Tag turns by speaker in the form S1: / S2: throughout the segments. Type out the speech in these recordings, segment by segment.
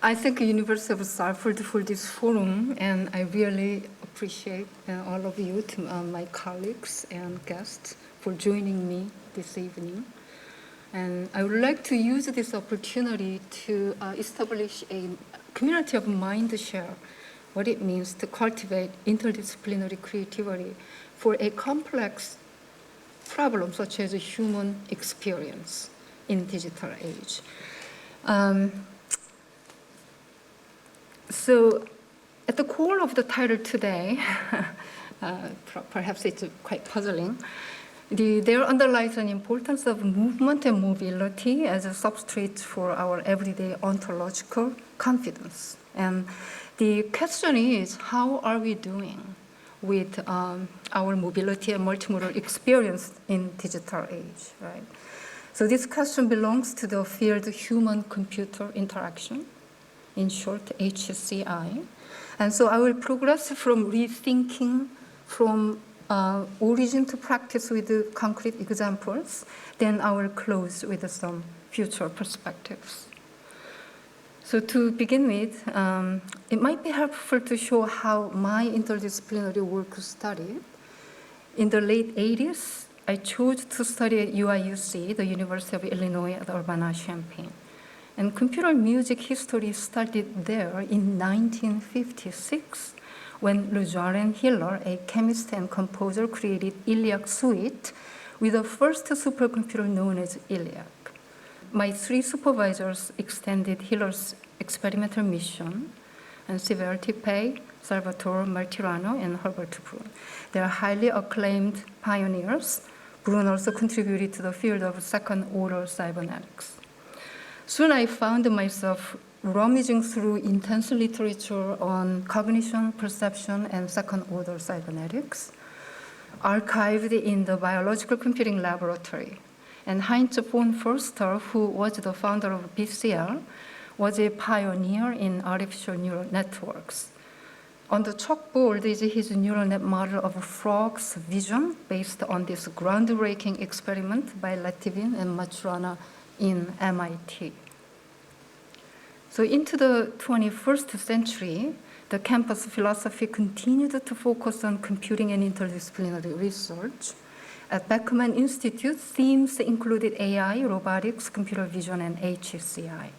S1: I thank the University of Salford for this forum, and I really appreciate all of you, my colleagues and guests, for joining me this evening. And I would like to use this opportunity to establish a community of mind share, what it means to cultivate interdisciplinary creativity for a complex problem such as a human experience in digital age. So at the core of the title today, perhaps it's quite puzzling, there underlies an importance of movement and mobility as a substrate for our everyday ontological confidence. And the question is, how are we doing with our mobility and multimodal experience in digital age, right? So this question belongs to the field human-computer interaction, in short, HCI. And so I will progress from rethinking from origin to practice with concrete examples. Then I will close with some future perspectives. So to begin with, it might be helpful to show how my interdisciplinary work started. In the late 80s, I chose to study at UIUC, the University of Illinois at Urbana-Champaign. And computer music history started there in 1956, when Lujarin Hiller, a chemist and composer, created ILLIAC Suite with the first supercomputer known as ILLIAC. My three supervisors extended Hiller's experimental mission, and Siverty Pei, Salvatore Martirano, and Herbert Brun. They are highly acclaimed pioneers. Brun also contributed to the field of second-order cybernetics. Soon I found myself rummaging through intense literature on cognition, perception, and second-order cybernetics, archived in the Biological Computing Laboratory. And Heinz von Förster, who was the founder of BCL, was a pioneer in artificial neural networks. On the chalkboard is his neural net model of frog's vision based on this groundbreaking experiment by Letivin and Maturana in MIT. So into the 21st century, the campus philosophy continued to focus on computing and interdisciplinary research. At Beckman Institute, themes included AI, robotics, computer vision, and HCI.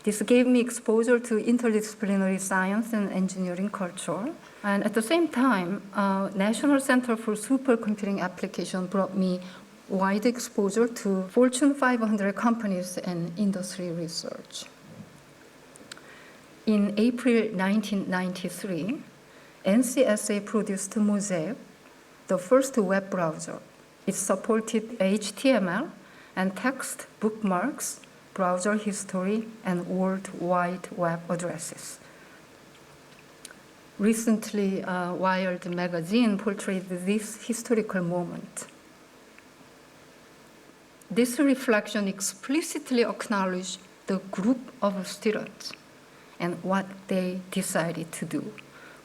S1: This gave me exposure to interdisciplinary science and engineering culture. And at the same time, National Center for Supercomputing Application brought me wide exposure to Fortune 500 companies and industry research. In April 1993, NCSA produced Mosaic, the first web browser. It supported HTML and text, bookmarks, browser history, and World Wide Web addresses. Recently, Wired magazine portrayed this historical moment. This reflection explicitly acknowledged the group of students and what they decided to do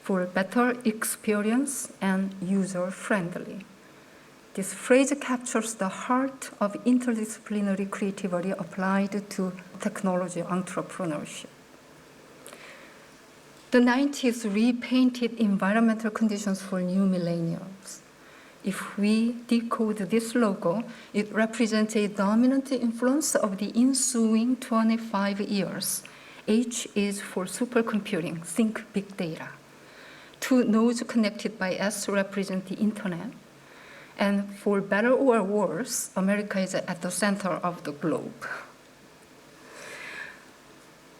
S1: for better experience and user-friendly. This phrase captures the heart of interdisciplinary creativity applied to technology entrepreneurship. The 90s repainted environmental conditions for new millennials. If we decode this logo, it represents a dominant influence of the ensuing 25 years. H is for supercomputing, think big data. Two nodes connected by S represent the internet. And for better or worse, America is at the center of the globe.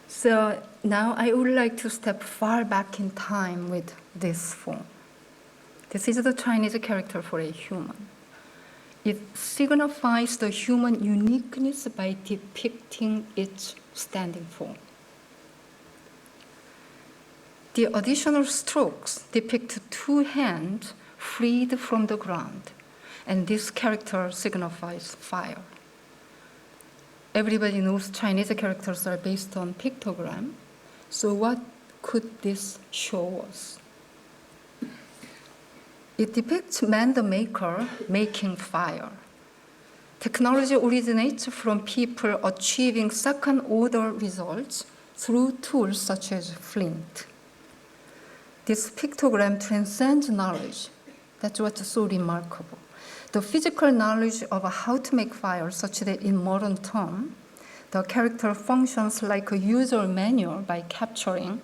S1: So now I would like to step far back in time with this form. This is the Chinese character for a human. It signifies the human uniqueness by depicting its standing form. The additional strokes depict two hands freed from the ground, and this character signifies fire. Everybody knows Chinese characters are based on pictogram, so what could this show us? It depicts man the maker making fire. Technology originates from people achieving second-order results through tools such as Flint. This pictogram transcends knowledge. That's what's so remarkable. The physical knowledge of how to make fire, such that in modern terms, the character functions like a user manual by capturing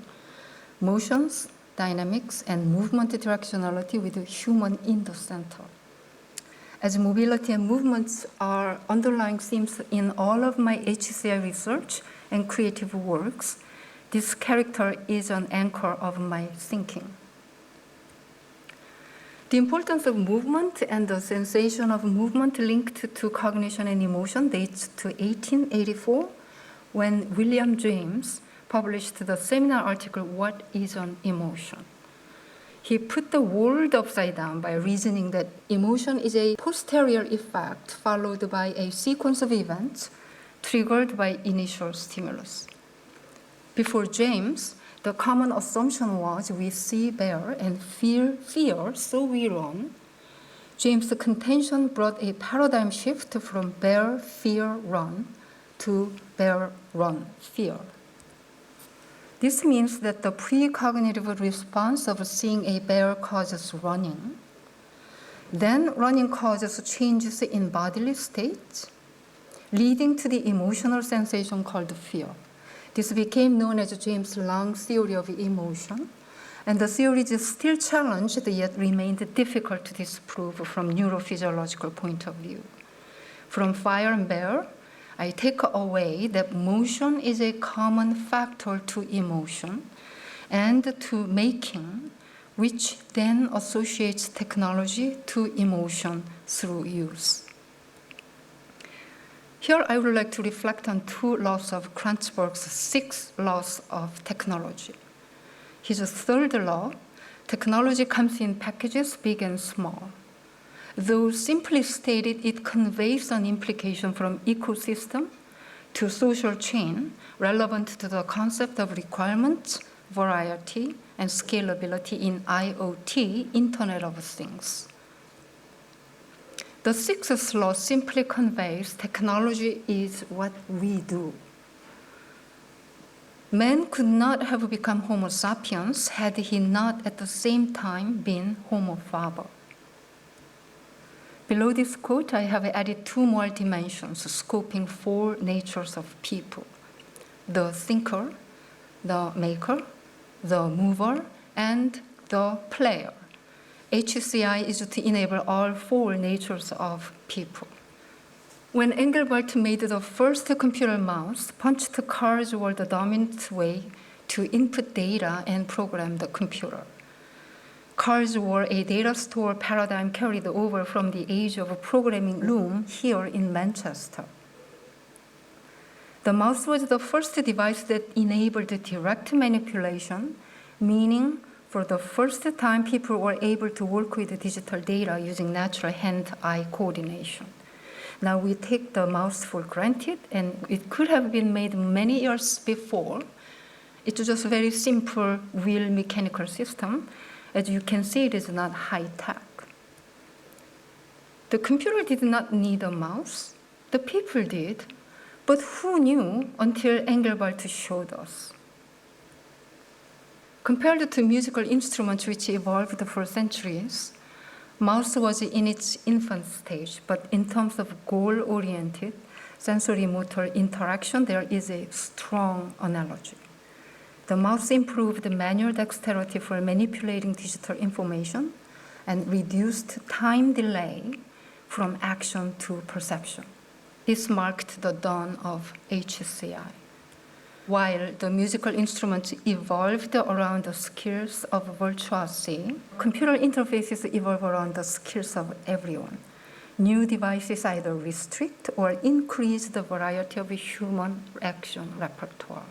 S1: motions, dynamics, and movement directionality with a human in the center. As mobility and movements are underlying themes in all of my HCI research and creative works, this character is an anchor of my thinking. The importance of movement and the sensation of movement linked to cognition and emotion dates to 1884, when William James published the seminal article, What is an Emotion? He put the world upside down by reasoning that emotion is a posterior effect followed by a sequence of events triggered by initial stimulus. Before James, the common assumption was we see bear and feel fear, so we run. James' contention brought a paradigm shift from bear, fear, run to bear, run, fear. This means that the precognitive response of seeing a bear causes running. Then running causes changes in bodily states, leading to the emotional sensation called fear. This became known as James' long theory of emotion, and the theory is still challenged, yet remained difficult to disprove from neurophysiological point of view. From fire and bear, I take away that motion is a common factor to emotion and to making, which then associates technology to emotion through use. Here I would like to reflect on two laws of Kranzberg's 6 laws of technology. His third law, technology comes in packages big and small. Though simply stated, it conveys an implication from ecosystem to social chain relevant to the concept of requirements, variety, and scalability in IoT, Internet of Things. The 6th law simply conveys technology is what we do. Man could not have become Homo sapiens had he not at the same time been Homo faber. Below this quote, I have added 2 more dimensions, scoping 4 natures of people: the thinker, the maker, the mover, and the player. HCI is to enable all 4 natures of people. When Engelbart made the first computer mouse, punched cards were the dominant way to input data and program the computer. Cards were a data store paradigm carried over from the age of programming loom here in Manchester. The mouse was the first device that enabled direct manipulation, meaning for the first time people were able to work with digital data using natural hand-eye coordination. Now we take the mouse for granted, and it could have been made many years before. It's just a very simple wheel mechanical system. As you can see, it is not high-tech. The computer did not need a mouse. The people did. But who knew until Engelbart showed us? Compared to musical instruments which evolved for centuries, mouse was in its infant stage, but in terms of goal-oriented sensory-motor interaction, there is a strong analogy. The mouse improved manual dexterity for manipulating digital information and reduced time delay from action to perception. This marked the dawn of HCI. While the musical instruments evolved around the skills of virtuosity, computer interfaces evolve around the skills of everyone. New devices either restrict or increase the variety of human action repertoire.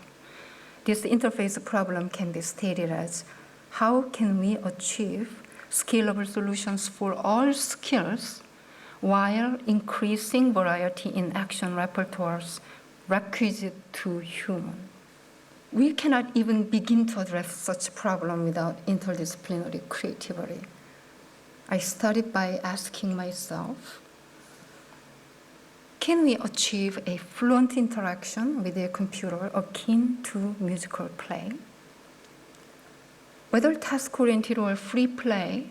S1: This interface problem can be stated as, how can we achieve scalable solutions for all skills while increasing variety in action repertoires requisite to human? We cannot even begin to address such a problem without interdisciplinary creativity. I started by asking myself, can we achieve a fluent interaction with a computer akin to musical play? Whether task-oriented or free play,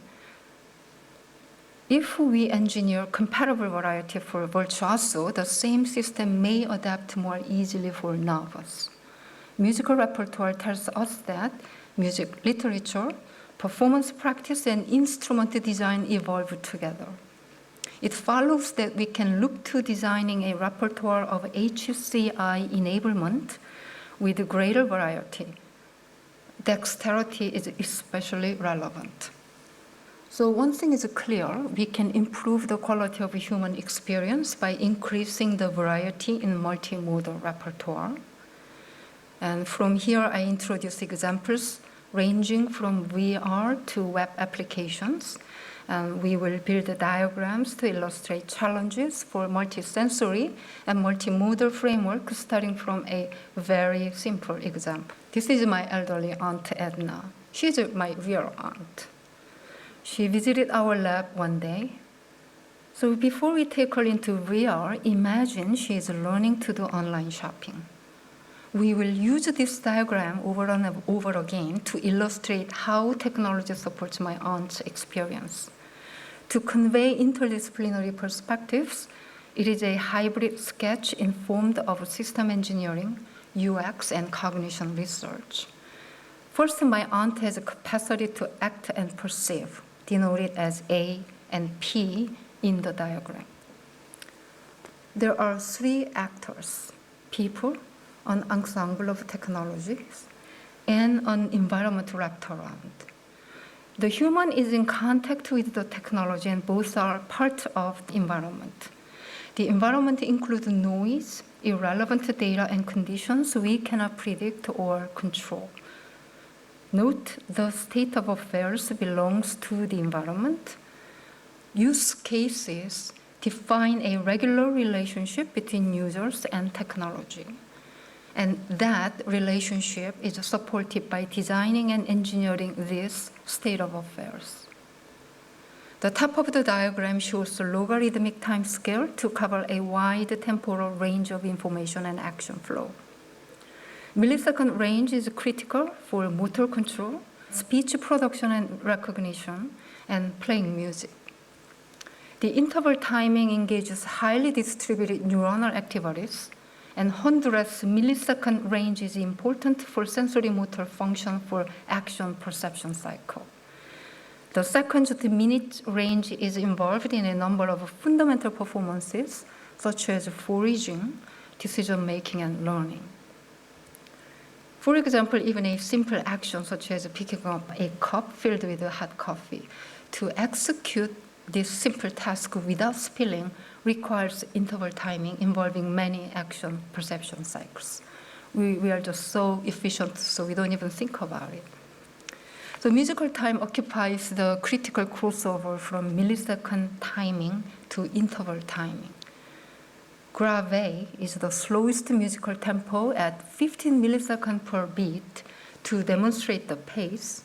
S1: if we engineer comparable variety for virtuoso, the same system may adapt more easily for novice. Musical repertoire tells us that music literature, performance practice, and instrument design evolve together. It follows that we can look to designing a repertoire of HCI enablement with greater variety. Dexterity is especially relevant. So one thing is clear, we can improve the quality of human experience by increasing the variety in multimodal repertoire. And from here, I introduce examples ranging from VR to web applications. And we will build diagrams to illustrate challenges for multisensory and multimodal framework, starting from a very simple example. This is my elderly aunt Edna. She's my real aunt. She visited our lab one day. So before we take her into VR, imagine she is learning to do online shopping. We will use this diagram over and over again to illustrate how technology supports my aunt's experience. To convey interdisciplinary perspectives, it is a hybrid sketch informed of system engineering, UX, and cognition research. First, my aunt has a capacity to act and perceive, denoted as A and P in the diagram. There are three actors: people, an ensemble of technologies, and an environment wrapped around. The human is in contact with the technology, and both are part of the environment. The environment includes noise, irrelevant data, and conditions we cannot predict or control. Note, the state of affairs belongs to the environment. Use cases define a regular relationship between users and technology. And that relationship is supported by designing and engineering this state of affairs. The top of the diagram shows a logarithmic time scale to cover a wide temporal range of information and action flow. Millisecond range is critical for motor control, speech production and recognition, and playing music. The interval timing engages highly distributed neuronal activities, and hundredths millisecond range is important for sensory motor function for action perception cycle. The seconds to minute range is involved in a number of fundamental performances, such as foraging, decision making, and learning. For example, even a simple action such as picking up a cup filled with hot coffee, to execute this simple task without spilling requires interval timing involving many action perception cycles. We are just so efficient, so we don't even think about it. So musical time occupies the critical crossover from millisecond timing to interval timing. Grave is the slowest musical tempo at 15 milliseconds per beat to demonstrate the pace.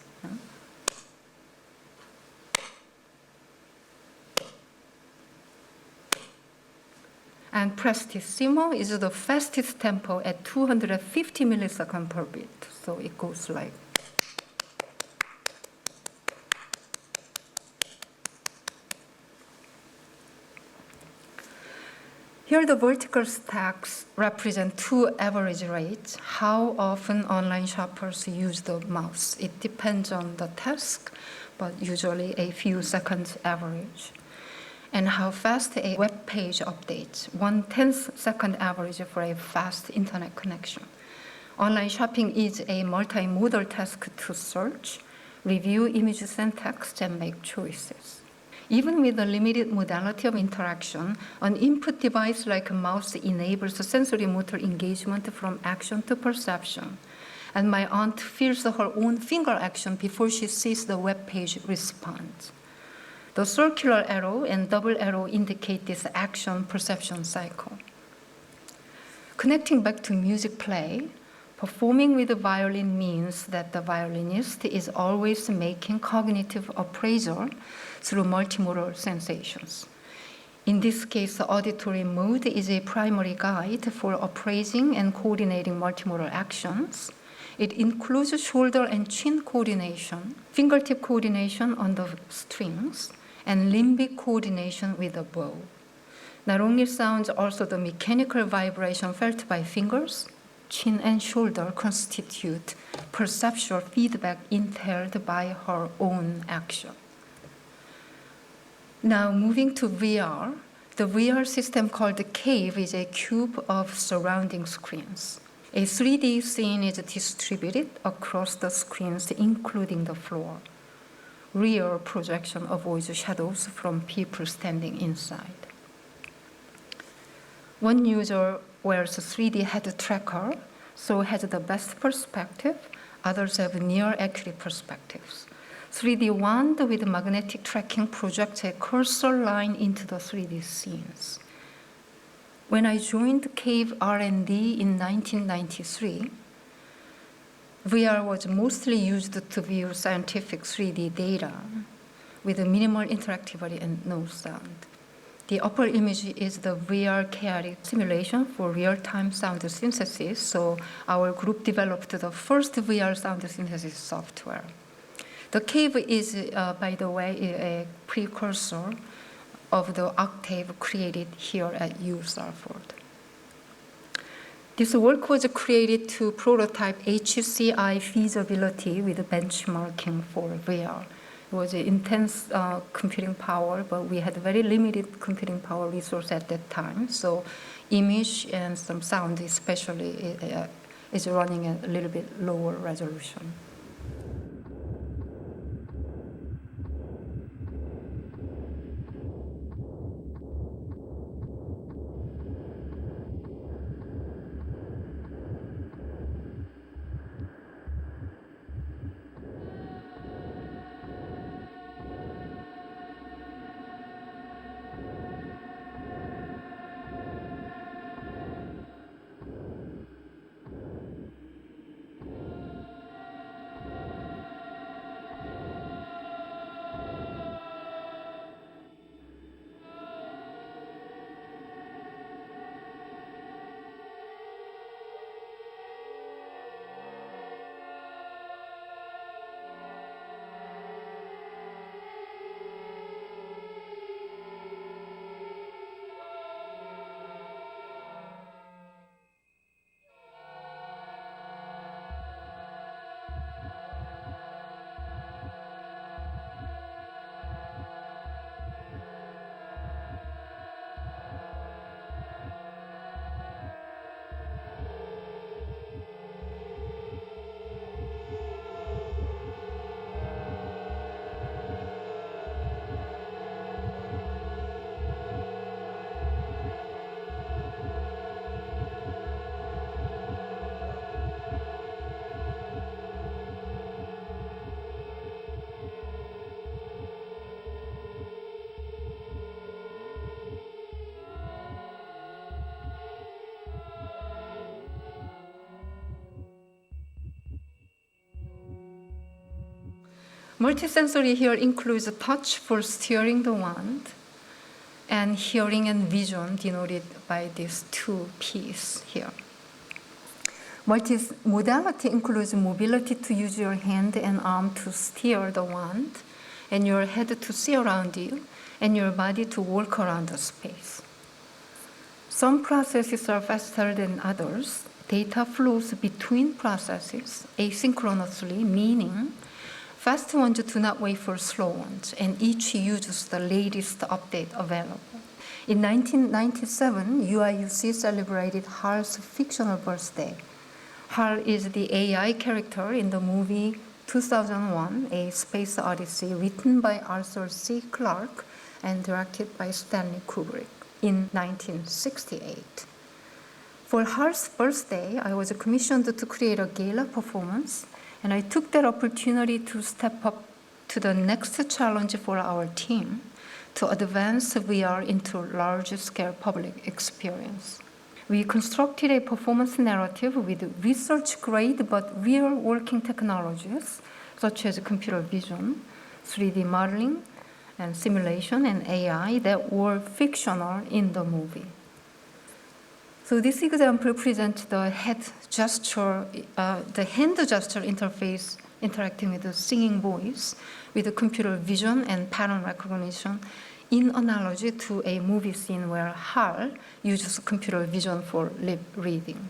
S1: And prestissimo is the fastest tempo at 250 milliseconds per beat. So it goes like. Here the vertical stacks represent two average rates, how often online shoppers use the mouse. It depends on the task, but usually a few seconds average. And how fast a web page updates, 1/10 second average for a fast internet connection. Online shopping is a multimodal task to search, review images and text, and make choices. Even with the limited modality of interaction, an input device like a mouse enables sensory motor engagement from action to perception. And my aunt feels her own finger action before she sees the web page respond. The circular arrow and double arrow indicate this action perception cycle. Connecting back to music play, performing with the violin means that the violinist is always making cognitive appraisal through multimodal sensations. In this case, the auditory mode is a primary guide for appraising and coordinating multimodal actions. It includes shoulder and chin coordination, fingertip coordination on the strings, and limbic coordination with the bow. Not only sounds, also the mechanical vibration felt by fingers, chin, and shoulder constitute perceptual feedback entailed by her own action. Now, moving to VR, the VR system called the Cave is a cube of surrounding screens. A 3D scene is distributed across the screens, including the floor. Rear projection avoids shadows from people standing inside. One user wears a 3D head tracker, so has the best perspective. Others have near accurate perspectives. 3D wand with magnetic tracking projects a cursor line into the 3D scenes. When I joined Cave R&D in 1993, VR was mostly used to view scientific 3D data with minimal interactivity and no sound. The upper image is the VR chaotic simulation for real-time sound synthesis, so our group developed the first VR sound synthesis software. The Cave is, by the way, a precursor of the Octave created here at U Salford. This work was created to prototype HCI feasibility with benchmarking for VR. It was intense computing power, but we had very limited computing power resource at that time, so image and some sound especially is running at a little bit lower resolution. Multisensory here includes touch for steering the wand, and hearing and vision denoted by these two P's here. Multimodality includes mobility to use your hand and arm to steer the wand, and your head to see around you, and your body to walk around the space. Some processes are faster than others. Data flows between processes asynchronously, meaning fast ones do not wait for slow ones, and each uses the latest update available. In 1997, UIUC celebrated Hal's fictional birthday. Hal is the AI character in the movie 2001, A Space Odyssey, written by Arthur C. Clarke and directed by Stanley Kubrick in 1968. For Hal's birthday, I was commissioned to create a gala performance, and I took that opportunity to step up to the next challenge for our team, to advance VR into large-scale public experience. We constructed a performance narrative with research-grade but real working technologies, such as computer vision, 3D modeling, and simulation and AI that were fictional in the movie. So this example presents the hand gesture interface interacting with the singing voice with the computer vision and pattern recognition in analogy to a movie scene where Hal uses computer vision for lip reading.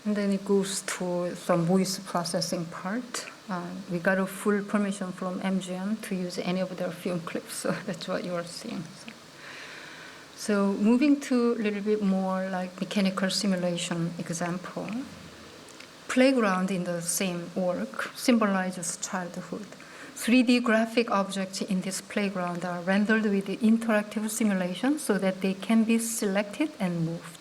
S1: And then it goes to some voice processing part. We got a full permission from MGM to use any of their film clips, so that's what you are seeing. So moving to a little bit more like mechanical simulation example. Playground in the same work symbolizes childhood. 3D graphic objects in this playground are rendered with the interactive simulation so that they can be selected and moved.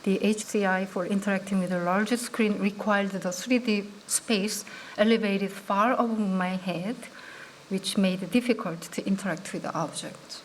S1: The HCI for interacting with a larger screen required the 3D space elevated far above my head, which made it difficult to interact with the object.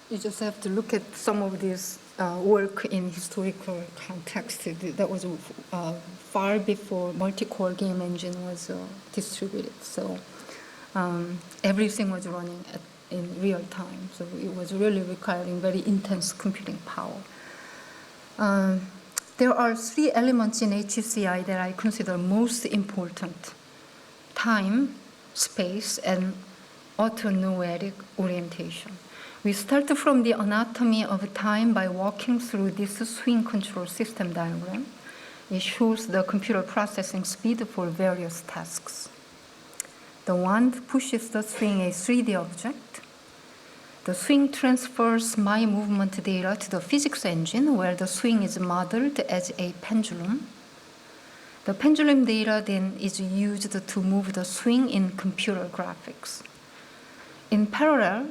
S1: You just have to look at some of this work in historical context. That was far before multi-core game engine was distributed. So everything was running in real time. So it was really requiring very intense computing power. There are 3 elements in HCI that I consider most important: time, space, and autonoetic orientation. We start from the anatomy of time by walking through this swing control system diagram. It shows the computer processing speed for various tasks. The wand pushes the swing, a 3D object. The swing transfers my movement data to the physics engine, where the swing is modeled as a pendulum. The pendulum data then is used to move the swing in computer graphics. In parallel,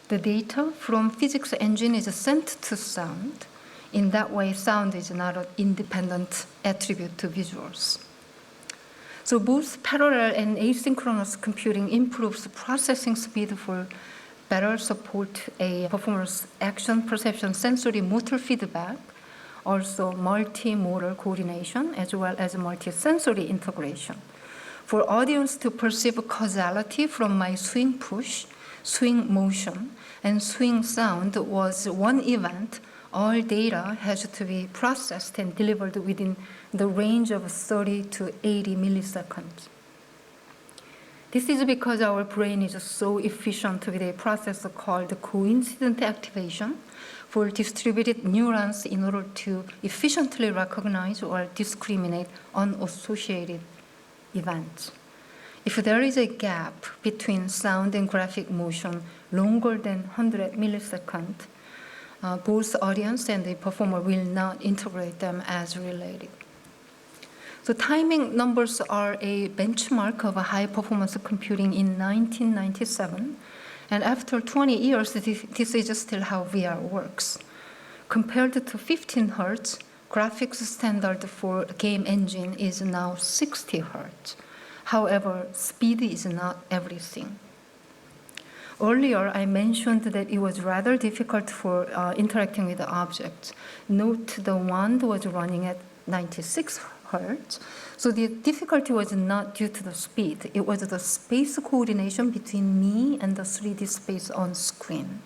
S1: the data from physics engine is sent to sound. In that way, sound is not an independent attribute to visuals. So both parallel and asynchronous computing improves processing speed for better support a performer's action, perception, sensory, motor feedback, also multimodal coordination, as well as multisensory integration. For audience to perceive causality from my swing push, swing motion, and swing sound was one event, all data has to be processed and delivered within the range of 30 to 80 milliseconds. This is because our brain is so efficient with a process called coincident activation for distributed neurons in order to efficiently recognize or discriminate unassociated events. If there is a gap between sound and graphic motion longer than 100 milliseconds, both audience and the performer will not integrate them as related. So timing numbers are a benchmark of high-performance computing in 1997, and after 20 years, this is still how VR works. Compared to 15 hertz, graphics standard for game engine is now 60 hertz. However, speed is not everything. Earlier, I mentioned that it was rather difficult for interacting with the objects. Note the wand was running at 96 hertz. So the difficulty was not due to the speed. It was the space coordination between me and the 3D space on screen.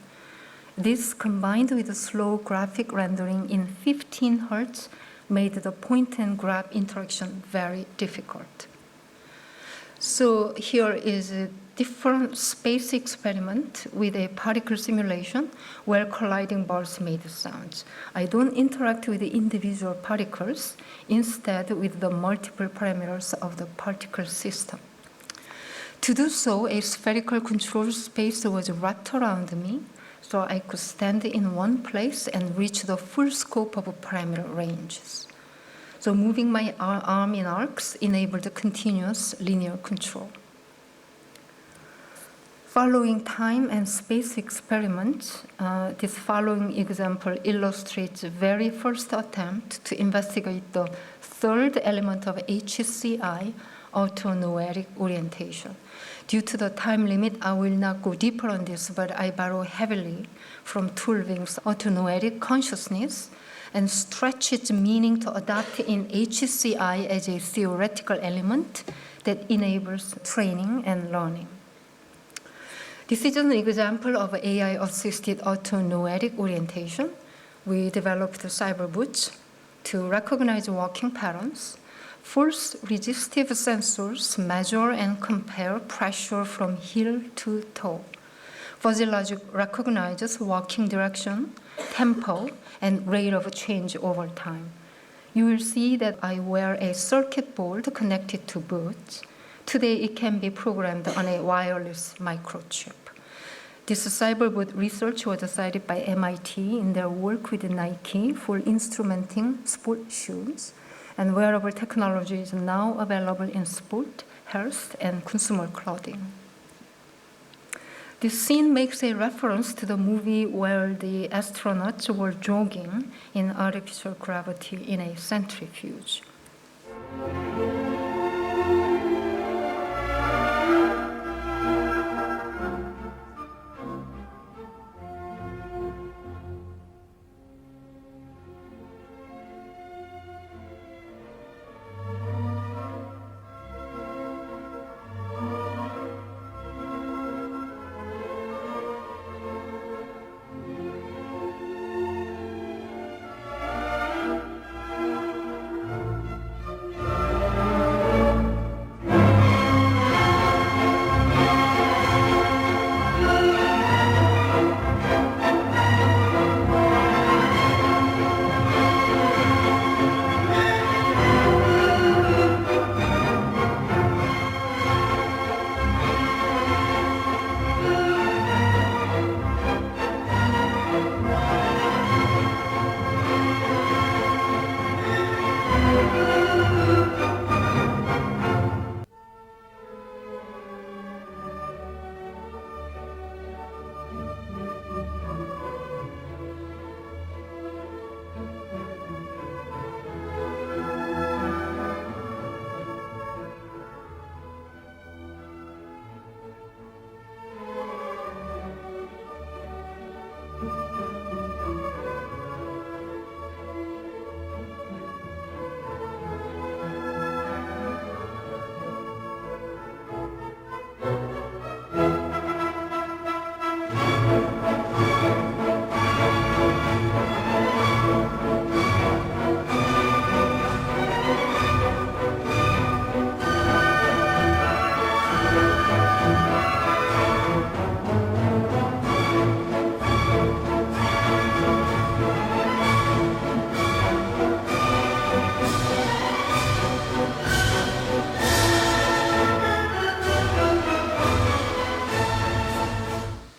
S1: This, combined with the slow graphic rendering in 15 hertz, made the point and grab interaction very difficult. So here is a different space experiment with a particle simulation where colliding balls made sounds. I don't interact with the individual particles, instead with the multiple parameters of the particle system. To do so, a spherical control space was wrapped around me, so I could stand in one place and reach the full scope of parameter ranges. So moving my arm in arcs enabled continuous linear control. Following time and space experiments, this following example illustrates the very first attempt to investigate the third element of HCI, autonoetic orientation. Due to the time limit, I will not go deeper on this, but I borrow heavily from Tulving's autonoetic consciousness and stretch its meaning to adopt in HCI as a theoretical element that enables training and learning. This is an example of AI-assisted autonoetic orientation. We developed cyber boots to recognize walking patterns. Force resistive sensors measure and compare pressure from heel to toe. Fuzzy logic recognizes walking direction, tempo, and rate of change over time. You will see that I wear a circuit board connected to boots. Today, it can be programmed on a wireless microchip. This cyberboot research was cited by MIT in their work with Nike for instrumenting sport shoes, and wearable technology is now available in sport, health, and consumer clothing. This scene makes a reference to the movie where the astronauts were jogging in artificial gravity in a centrifuge.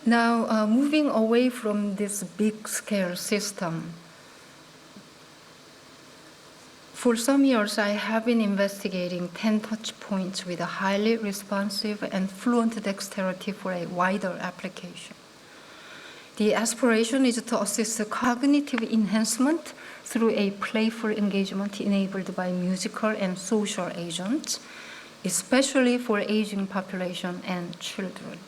S1: Now, moving away from this big-scale system, for some years I have been investigating 10 touch points with a highly responsive and fluent dexterity for a wider application. The aspiration is to assist cognitive enhancement through a playful engagement enabled by musical and social agents, especially for aging population and children.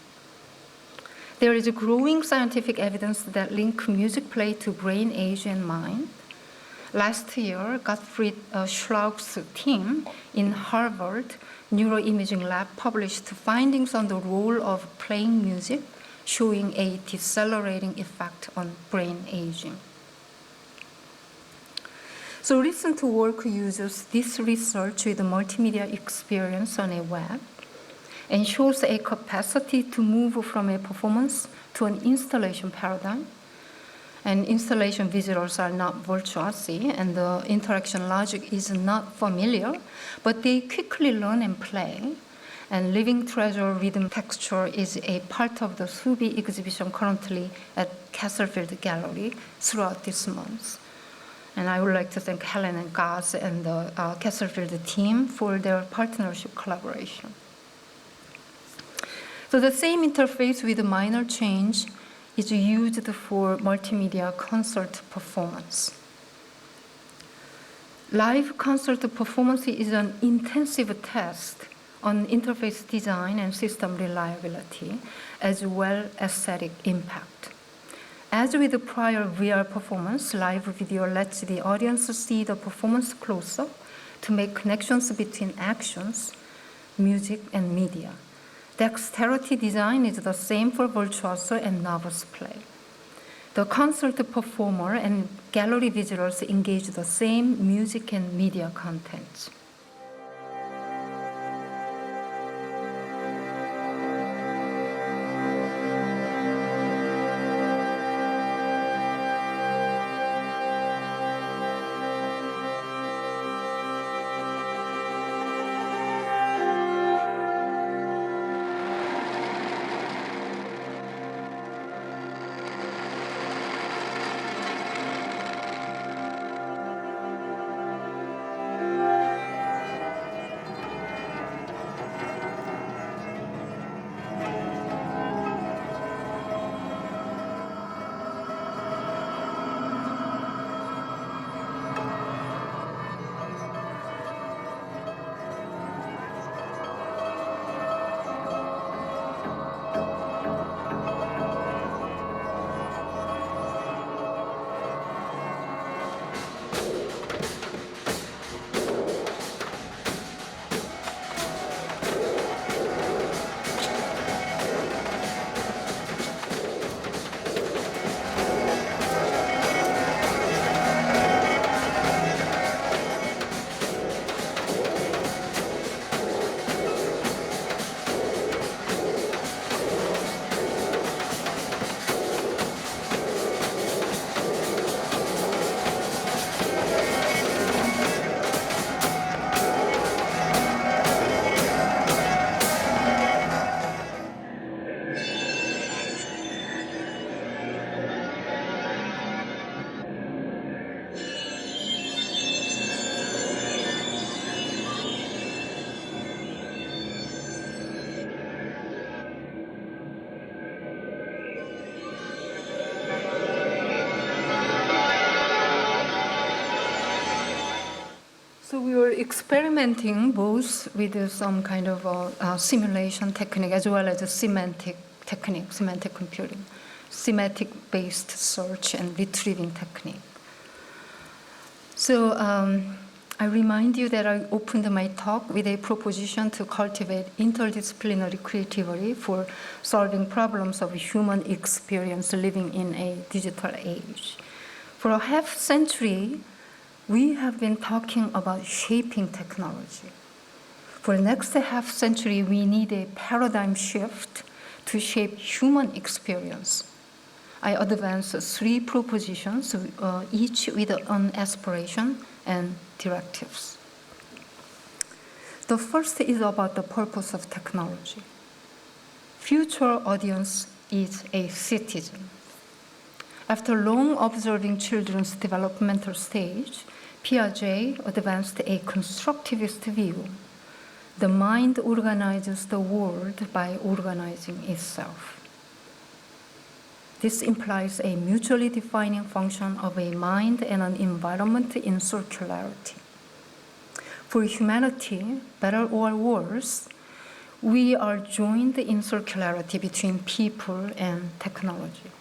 S1: There is growing scientific evidence that link music play to brain age and mind. Last year, Gottfried Schlaug's team in Harvard Neuroimaging Lab published findings on the role of playing music, showing a decelerating effect on brain aging. So recent work uses this research with multimedia experience on a web and shows a capacity to move from a performance to an installation paradigm. And installation visuals are not virtuosi, and the interaction logic is not familiar, but they quickly learn and play. And Living Treasure Rhythm Texture is a part of the Subi exhibition currently at Castlefield Gallery throughout this month. And I would like to thank Helen and Gaz and the Castlefield team for their partnership collaboration. So the same interface with a minor change is used for multimedia concert performance. Live concert performance is an intensive test on interface design and system reliability, as well as aesthetic impact. As with the prior VR performance, live video lets the audience see the performance close-up to make connections between actions, music, and media. Dexterity design is the same for virtuoso and novice play. The concert performer and gallery visitors engage the same music and media content. So we were experimenting both with some kind of simulation technique as well as a semantic technique, semantic computing, semantic-based search and retrieving technique. So I remind you that I opened my talk with a proposition to cultivate interdisciplinary creativity for solving problems of human experience living in a digital age. For a half century, we have been talking about shaping technology. For the next half century, we need a paradigm shift to shape human experience. I advance 3 propositions, each with an aspiration and directives. The first is about the purpose of technology. Future audience is a citizen. After long observing children's developmental stage, Piaget advanced a constructivist view. The mind organizes the world by organizing itself. This implies a mutually defining function of a mind and an environment in circularity. For humanity, better or worse, we are joined in circularity between people and technology.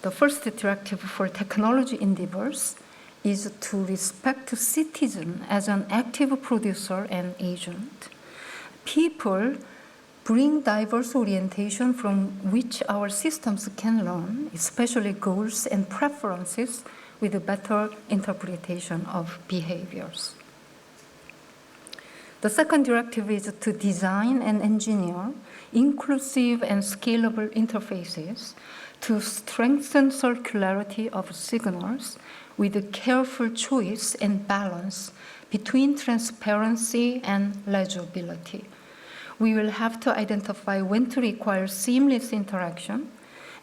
S1: The first directive for technology endeavors is to respect the citizen as an active producer and agent. People bring diverse orientation from which our systems can learn, especially goals and preferences, with a better interpretation of behaviors. The second directive is to design and engineer inclusive and scalable interfaces to strengthen circularity of signals with a careful choice and balance between transparency and legibility. We will have to identify when to require seamless interaction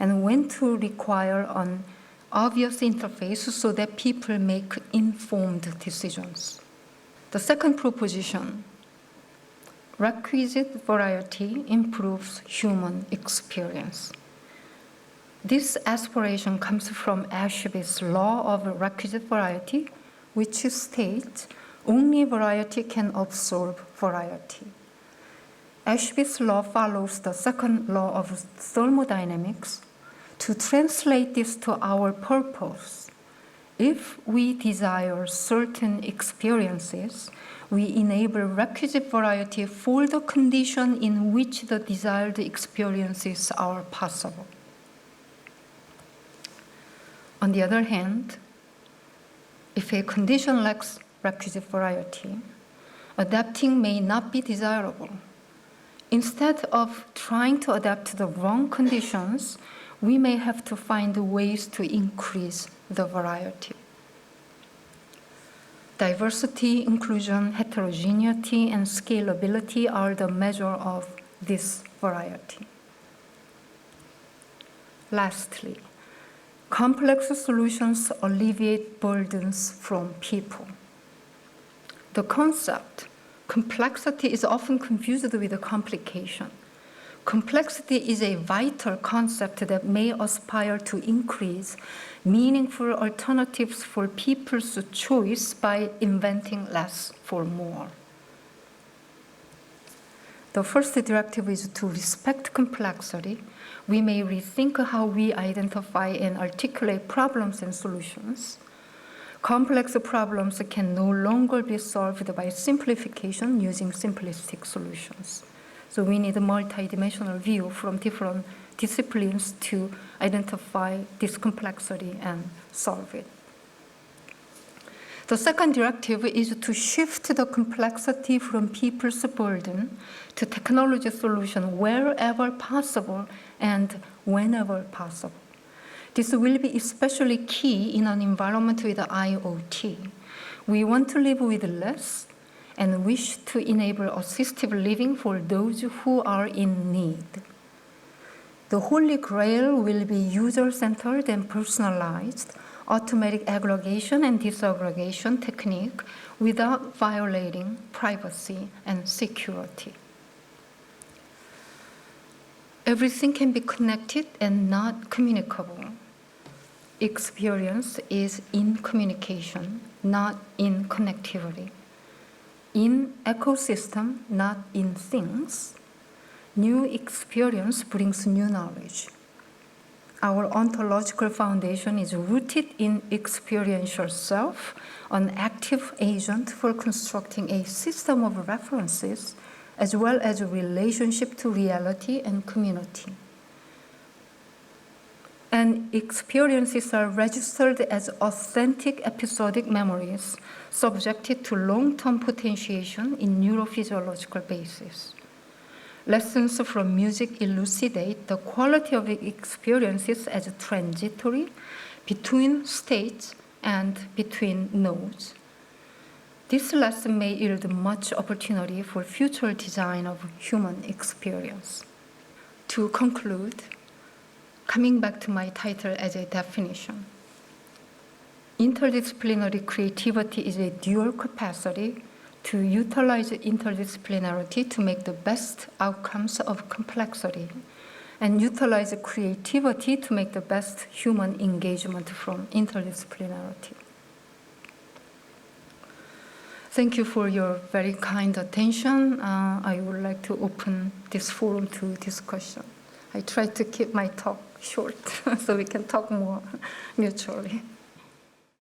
S1: and when to require an obvious interface so that people make informed decisions. The second proposition, requisite variety improves human experience. This aspiration comes from Ashby's law of requisite variety, which states only variety can absorb variety. Ashby's law follows the second law of thermodynamics. To translate this to our purpose, if we desire certain experiences, we enable requisite variety for the condition in which the desired experiences are possible. On the other hand, if a condition lacks requisite variety, adapting may not be desirable. Instead of trying to adapt to the wrong conditions, we may have to find ways to increase the variety. Diversity, inclusion, heterogeneity, and scalability are the measure of this variety. Lastly, complex solutions alleviate burdens from people. The concept complexity is often confused with complication. Complexity is a vital concept that may aspire to increase meaningful alternatives for people's choice by inventing less for more. The first directive is to respect complexity. We may rethink how we identify and articulate problems and solutions. Complex problems can no longer be solved by simplification using simplistic solutions. So we need a multidimensional view from different disciplines to identify this complexity and solve it. The second directive is to shift the complexity from people's burden to technology solution wherever possible and whenever possible. This will be especially key in an environment with IoT. We want to live with less and wish to enable assistive living for those who are in need. The Holy Grail will be user-centered and personalized, automatic aggregation and disaggregation technique without violating privacy and security. Everything can be connected and not communicable. Experience is in communication, not in connectivity. In ecosystem, not in things. New experience brings new knowledge. Our ontological foundation is rooted in experiential self, an active agent for constructing a system of references, as well as a relationship to reality and community. And experiences are registered as authentic episodic memories, subjected to long-term potentiation in neurophysiological basis. Lessons from music elucidate the quality of experiences as transitory between states and between nodes. This lesson may yield much opportunity for future design of human experience. to conclude, coming back to my title as a definition, interdisciplinary creativity is a dual capacity to utilize interdisciplinarity to make the best outcomes of complexity and utilize creativity to make the best human engagement from interdisciplinarity. Thank you for your very kind attention. I would like to open this forum to discussion. I tried to keep my talk short so we can talk more mutually.